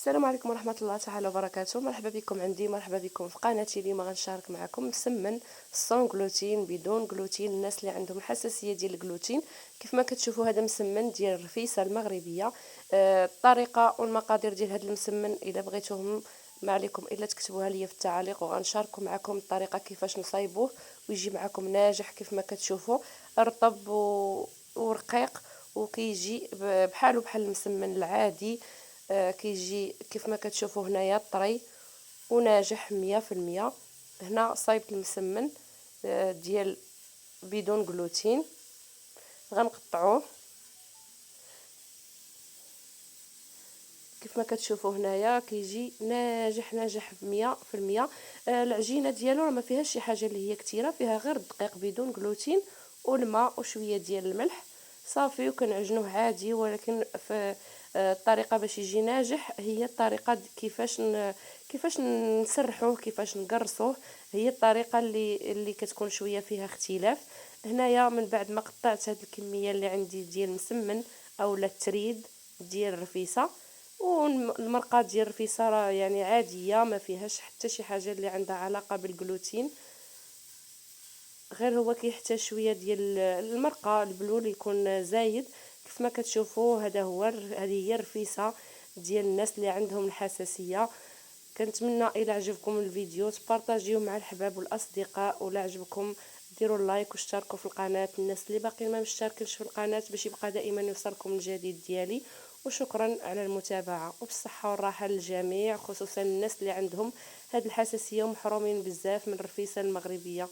السلام عليكم ورحمة الله تعالى وبركاته. مرحبا بكم عندي، مرحبا بكم في قناتي. اليوم غنشارك معكم مسمن سون غلوتين بدون غلوتين. الناس اللي عندهم حساسية ديال الجلوتين، كيف ما كتشوفوا هذا مسمن ديال الرفيسة المغربية. الطريقة والمقادير ديال هذا المسمن الا بغيتوهم ما عليكم الا تكتبوها لي في التعاليق، وغنشاركوا معكم الطريقة كيفاش نصايبوه ويجي معكم ناجح كيف ما كتشوفوا، رطب ورقيق، وكيجي بحال المسمن العادي. كيجي كيف ما كتشوفوا هنايا طري وناجح 100%. هنا صايبت المسمن ديال بدون جلوتين، غنقطعوه كيف ما كتشوفوا هنايا كيجي ناجح 100%. العجينه ديالو راه ما فيهاش شي حاجه اللي هي كثيره، فيها غير الدقيق بدون جلوتين والماء وشويه ديال الملح صافي، وكنعجنوه عادي. ولكن في الطريقه باش يجي ناجح هي الطريقه كيفاش نسرحوه، كيفاش نقرصوه، هي الطريقه اللي كتكون شويه فيها اختلاف. هنايا من بعد ما قطعت هاد الكميه اللي عندي ديال المسمن اولا التريد ديال الرفيسه، والمرقه ديال الرفيسه راه يعني عاديه، ما فيهاش حتى شي حاجه اللي عندها علاقه بالجلوتين، غير هو كيحتاج شويه ديال المرقه، البلول يكون زايد. كيف ما كتشوفوا هذه هي الرفيسه ديال الناس اللي عندهم الحساسيه. كنتمنى الى عجبكم الفيديو تبارطاجيوه مع الحباب والاصدقاء، ولا عجبكم ديروا اللايك واشتركوا في القناه. الناس اللي باقيين ما مشتركينش في القناه باش يبقى دائما يوصلكم الجديد ديالي. وشكرا على المتابعه، وبالصحه والراحه للجميع، خصوصا الناس اللي عندهم هاد الحساسيه ومحرومين بزاف من الرفيسه المغربيه.